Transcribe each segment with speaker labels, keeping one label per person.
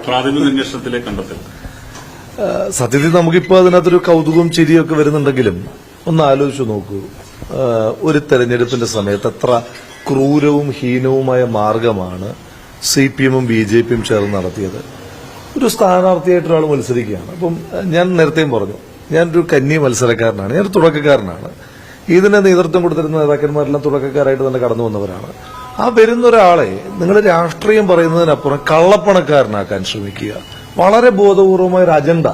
Speaker 1: പ്രാഥമിക അന്വേഷണത്തിലെ കണ്ടെത്തൽ.
Speaker 2: സത്യത്തിൽ നമുക്കിപ്പോ അതിനകത്തൊരു കൗതുകവും ചിരിയൊക്കെ വരുന്നുണ്ടെങ്കിലും ഒന്ന് ആലോചിച്ചു നോക്കൂ. ഒരു തെരഞ്ഞെടുപ്പിന്റെ സമയത്ത് എത്ര ക്രൂരവും ഹീനവുമായ മാർഗമാണ് CPM-ഉം BJP-യും ചേർന്ന് നടത്തിയത്. ഒരു സ്ഥാനാർത്ഥിയായിട്ട് ഒരാൾ മത്സരിക്കുകയാണ്. അപ്പം ഞാൻ നേരത്തെയും പറഞ്ഞു, ഞാനൊരു കന്നി മത്സരക്കാരനാണ്, ഞാനൊരു തുടക്കക്കാരനാണ്. ഇതിന് നേതൃത്വം കൊടുത്തിരുന്ന നേതാക്കന്മാരെല്ലാം തുടക്കക്കാരായിട്ട് തന്നെ കടന്നു വന്നവരാണ്. ആ വരുന്ന ഒരാളെ നിങ്ങൾ രാഷ്ട്രീയം പറയുന്നതിനപ്പുറം കള്ളപ്പണക്കാരനാക്കാൻ ശ്രമിക്കുക, വളരെ ബോധപൂർവമായ ഒരു അജണ്ട.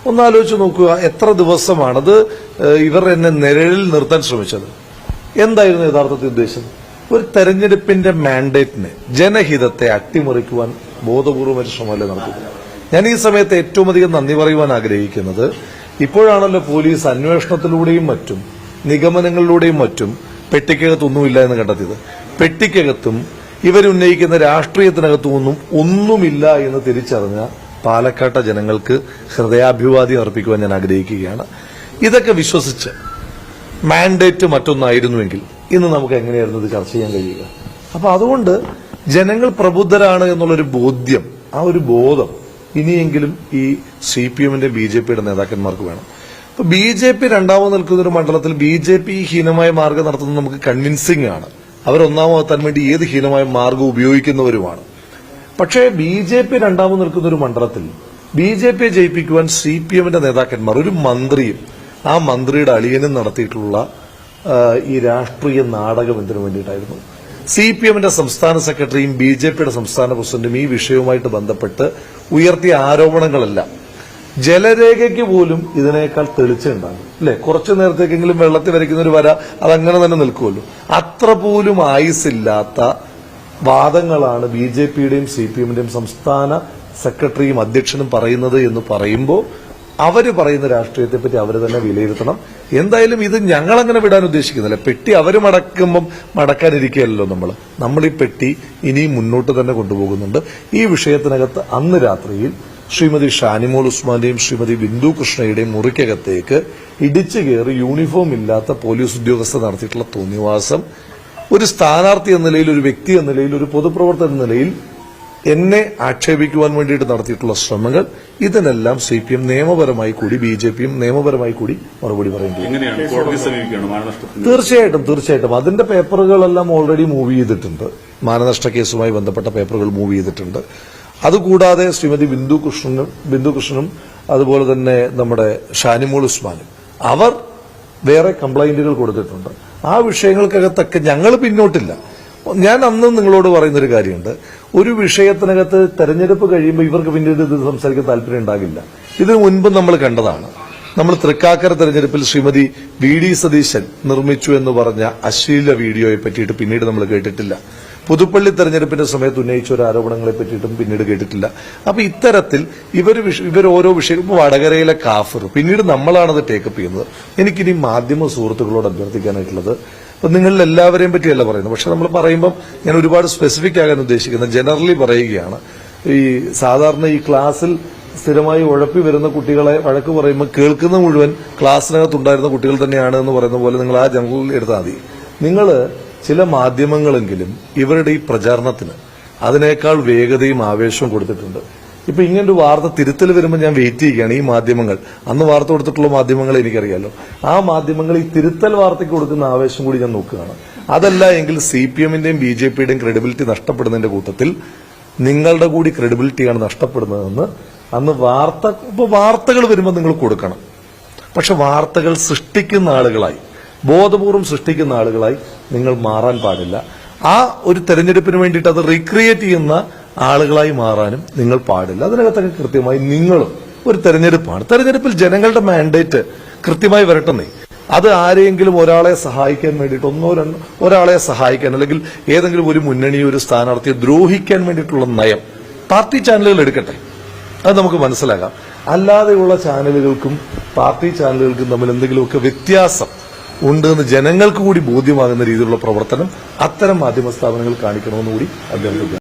Speaker 2: ഒന്നാലോചിച്ച് നോക്കുക, എത്ര ദിവസമാണത് ഇവർ എന്നെ നിഴലിൽ നിർത്താൻ ശ്രമിച്ചത്. എന്തായിരുന്നു യഥാർത്ഥത്തിൽ ഉദ്ദേശം? ഒരു തെരഞ്ഞെടുപ്പിന്റെ മാൻഡേറ്റിന്, ജനഹിതത്തെ അട്ടിമറിക്കുവാൻ ബോധപൂർവം ഒരു ശ്രമമല്ലേ നടത്തുന്നത്. ഞാൻ ഈ സമയത്ത് ഏറ്റവും അധികം നന്ദി പറയുവാൻ ആഗ്രഹിക്കുന്നത്, ഇപ്പോഴാണല്ലോ പോലീസ് അന്വേഷണത്തിലൂടെയും മറ്റും നിഗമനങ്ങളിലൂടെയും മറ്റും പെട്ടിക്കകത്തൊന്നുമില്ല എന്ന് കണ്ടെത്തിയത്. പെട്ടിക്കകത്തും ഇവരുന്നയിക്കുന്ന രാഷ്ട്രീയത്തിനകത്തും ഒന്നുമില്ല എന്ന് തിരിച്ചറിഞ്ഞ പാലക്കാട്ടെ ജനങ്ങൾക്ക് ഹൃദയാഭിവാദ്യം അർപ്പിക്കുവാൻ ഞാൻ ആഗ്രഹിക്കുകയാണ്. ഇതൊക്കെ വിശ്വസിച്ച് മാൻഡേറ്റ് മറ്റൊന്നായിരുന്നുവെങ്കിൽ ഇന്ന് നമുക്ക് എങ്ങനെയായിരുന്നു ഇത് ചർച്ച ചെയ്യാൻ കഴിയുക? അപ്പൊ അതുകൊണ്ട് ജനങ്ങൾ പ്രബുദ്ധരാണ് എന്നുള്ളൊരു ബോധ്യം, ആ ഒരു ബോധം ഇനിയെങ്കിലും ഈ CPM-ന്റെ BJP-യുടെ നേതാക്കന്മാർക്ക് വേണം. ഇപ്പൊ BJP രണ്ടാമത് നിൽക്കുന്ന ഒരു മണ്ഡലത്തിൽ BJP ഹീനമായ മാർഗം നടത്തുന്നത് നമുക്ക് കൺവിൻസിംഗ് ആണ്. അവരൊന്നാമതെത്താൻ വേണ്ടി ഏത് ഹീനമായ മാർഗം ഉപയോഗിക്കുന്നവരുമാണ്. പക്ഷേ BJP രണ്ടാമത് നിൽക്കുന്ന ഒരു മണ്ഡലത്തിൽ BJP-യെ ജയിപ്പിക്കുവാൻ CPM-ന്റെ നേതാക്കന്മാർ, ഒരു മന്ത്രിയും ആ മന്ത്രിയുടെ അളിയനും നടത്തിയിട്ടുള്ള ഈ രാഷ്ട്രീയ നാടകം എന്തിനു വേണ്ടിയിട്ടായിരുന്നു? CPM-ന്റെ സംസ്ഥാന സെക്രട്ടറിയും BJP-യുടെ സംസ്ഥാന പ്രസിഡന്റും ഈ വിഷയവുമായിട്ട് ബന്ധപ്പെട്ട് ഉയർത്തിയ ആരോപണങ്ങളെല്ലാം ജലരേഖയ്ക്ക് പോലും ഇതിനേക്കാൾ തെളിച്ചുണ്ടാകും, അല്ലെ? കുറച്ചു നേരത്തേക്കെങ്കിലും വെള്ളത്തിൽ വരയ്ക്കുന്ന ഒരു വര അതങ്ങനെ തന്നെ നിൽക്കുമല്ലോ. അത്ര പോലും ആയുസില്ലാത്ത വാദങ്ങളാണ് BJP-യുടെയും CPM-ന്റെയും സംസ്ഥാന സെക്രട്ടറിയും അധ്യക്ഷനും പറയുന്നത് എന്ന് പറയുമ്പോൾ അവര് പറയുന്ന രാഷ്ട്രീയത്തെപ്പറ്റി അവർ തന്നെ വിലയിരുത്തണം. എന്തായാലും ഇത് ഞങ്ങളങ്ങനെ വിടാൻ ഉദ്ദേശിക്കുന്നില്ല. പെട്ടി അവര് മടക്കാനിരിക്കുകയല്ലോ നമ്മൾ ഈ പെട്ടി ഇനിയും മുന്നോട്ട് തന്നെ കൊണ്ടുപോകുന്നുണ്ട്. ഈ വിഷയത്തിനകത്ത് അന്ന് രാത്രിയിൽ ശ്രീമതി ഷാനിമോൾ ഉസ്മാന്റെയും ശ്രീമതി ബിന്ദു കൃഷ്ണയുടെയും മുറിക്കകത്തേക്ക് ഇടിച്ചു കയറി യൂണിഫോം ഇല്ലാത്ത പോലീസ് ഉദ്യോഗസ്ഥർ നടത്തിയിട്ടുള്ള തോന്നിവാസം, ഒരു സ്ഥാനാർത്ഥി എന്ന നിലയിൽ, ഒരു വ്യക്തി എന്ന നിലയിൽ, ഒരു പൊതുപ്രവർത്തകൻ എന്ന നിലയിൽ എന്നെ ആക്ഷേപിക്കുവാൻ വേണ്ടിയിട്ട് നടത്തിയിട്ടുള്ള ശ്രമങ്ങൾ, ഇതിനെല്ലാം CPM നിയമപരമായി കൂടി BJP-യും നിയമപരമായി കൂടി മറുപടി പറയേണ്ടി. തീർച്ചയായിട്ടും അതിന്റെ പേപ്പറുകളെല്ലാം ഓൾറെഡി മൂവ് ചെയ്തിട്ടുണ്ട്. മാനനഷ്ട കേസുമായി ബന്ധപ്പെട്ട പേപ്പറുകൾ മൂവ് ചെയ്തിട്ടുണ്ട്. അതുകൂടാതെ ശ്രീമതി ബിന്ദു കൃഷ്ണനും അതുപോലെ തന്നെ നമ്മുടെ ഷാനിമോൾ ഉസ്മാനും അവർ വേറെ കംപ്ലൈന്റുകൾ കൊടുത്തിട്ടുണ്ട്. ആ വിഷയങ്ങൾക്കകത്തൊക്കെ ഞങ്ങൾ പിന്നോട്ടില്ല. ഞാൻ അന്ന് നിങ്ങളോട് പറയുന്നൊരു കാര്യമുണ്ട്, ഒരു വിഷയത്തിനകത്ത് തെരഞ്ഞെടുപ്പ് കഴിയുമ്പോൾ ഇവർക്ക് പിന്നീട് ഇത് സംസാരിക്കാൻ താല്പര്യം ഉണ്ടാകില്ല. ഇതിനു മുൻപ് നമ്മൾ കണ്ടതാണ്. നമ്മൾ തൃക്കാക്കര തെരഞ്ഞെടുപ്പിൽ ശ്രീമതി VD സതീശൻ നിർമ്മിച്ചു എന്ന് പറഞ്ഞ അശ്ലീല വീഡിയോയെ പറ്റിയിട്ട് പിന്നീട് നമ്മൾ കേട്ടിട്ടില്ല. പുതുപ്പള്ളി തെരഞ്ഞെടുപ്പിന്റെ സമയത്ത് ഉന്നയിച്ച ഒരു ആരോപണങ്ങളെ പറ്റിയിട്ടും പിന്നീട് കേട്ടിട്ടില്ല. അപ്പൊ ഇത്തരത്തിൽ ഇവർ ഓരോ വിഷയം, വടകരയിലെ കാഫർ, പിന്നീട് നമ്മളാണത് ടേക്കപ്പ് ചെയ്യുന്നത്. എനിക്കിനി മാധ്യമ സുഹൃത്തുക്കളോട് അഭ്യർത്ഥിക്കാനായിട്ടുള്ളത്, അപ്പൊ നിങ്ങളിൽ എല്ലാവരെയും പറ്റിയല്ല പറയുന്നത്, പക്ഷെ നമ്മൾ പറയുമ്പോൾ ഞാൻ ഒരുപാട് സ്പെസിഫിക് ആകാൻ ഉദ്ദേശിക്കുന്നത് ജനറലി പറയുകയാണ്. ഈ സാധാരണ ഈ ക്ലാസ്സിൽ സ്ഥിരമായി ഉഴപ്പി വരുന്ന കുട്ടികളെ വഴക്ക് പറയുമ്പോൾ കേൾക്കുന്ന മുഴുവൻ ക്ലാസ്സിനകത്തുണ്ടായിരുന്ന കുട്ടികൾ തന്നെയാണ് എന്ന് പറയുന്ന പോലെ നിങ്ങൾ ആ ജനറൽ എടുത്താൽ മതി. നിങ്ങൾ ചില മാധ്യമങ്ങളെങ്കിലും ഇവരുടെ ഈ പ്രചാരണത്തിന് അതിനേക്കാൾ വേഗതയും ആവേശവും കൊടുത്തിട്ടുണ്ട്. ഇപ്പൊ ഇങ്ങനൊരു വാർത്ത തിരുത്തൽ വരുമ്പോൾ ഞാൻ വെയിറ്റ് ചെയ്യുകയാണ്. ഈ മാധ്യമങ്ങൾ, അന്ന് വാർത്ത കൊടുത്തിട്ടുള്ള മാധ്യമങ്ങളെ എനിക്കറിയാലോ, ആ മാധ്യമങ്ങൾ ഈ തിരുത്തൽ വാർത്തയ്ക്ക് കൊടുക്കുന്ന ആവേശം കൂടി ഞാൻ നോക്കുകയാണ്. അതല്ല എങ്കിൽ CPM-ന്റെയും BJP-യുടെയും ക്രെഡിബിലിറ്റി നഷ്ടപ്പെടുന്നതിന്റെ കൂട്ടത്തിൽ നിങ്ങളുടെ കൂടി ക്രെഡിബിലിറ്റിയാണ് നഷ്ടപ്പെടുന്നതെന്ന് അന്ന് വാർത്തകൾ വരുമ്പോൾ നിങ്ങൾ കൊടുക്കണം. പക്ഷെ വാർത്തകൾ സൃഷ്ടിക്കുന്ന ആളുകളായി, ബോധപൂർവം സൃഷ്ടിക്കുന്ന ആളുകളായി നിങ്ങൾ മാറാൻ പാടില്ല. ആ ഒരു തെരഞ്ഞെടുപ്പിന് വേണ്ടിയിട്ട് അത് റീക്രിയേറ്റ് ചെയ്യുന്ന ആളുകളായി മാറാനും നിങ്ങൾ പാടില്ല. അതിനകത്തൊക്കെ കൃത്യമായി നിങ്ങളും ഒരു തെരഞ്ഞെടുപ്പാണ്. തെരഞ്ഞെടുപ്പിൽ ജനങ്ങളുടെ മാൻഡേറ്റ് കൃത്യമായി വരട്ടെന്നേ. അത് ആരെങ്കിലും ഒരാളെ സഹായിക്കാൻ വേണ്ടിയിട്ട് ഒരാളെ സഹായിക്കാൻ, അല്ലെങ്കിൽ ഏതെങ്കിലും ഒരു മുന്നണിയോ ഒരു സ്ഥാനാർത്ഥിയെ ദ്രോഹിക്കാൻ വേണ്ടിയിട്ടുള്ള നയം പാർട്ടി ചാനലുകൾ എടുക്കട്ടെ, അത് നമുക്ക് മനസ്സിലാക്കാം. അല്ലാതെയുള്ള ചാനലുകൾക്കും പാർട്ടി ചാനലുകൾക്കും തമ്മിൽ എന്തെങ്കിലുമൊക്കെ വ്യത്യാസം ഉണ്ടെന്ന് ജനങ്ങൾക്ക് കൂടി ബോധ്യമാകുന്ന രീതിയിലുള്ള പ്രവർത്തനം അത്തരം മാധ്യമ സ്ഥാപനങ്ങൾ കാണിക്കണമെന്ന് കൂടി അഭ്യർത്ഥിക്കുന്നു.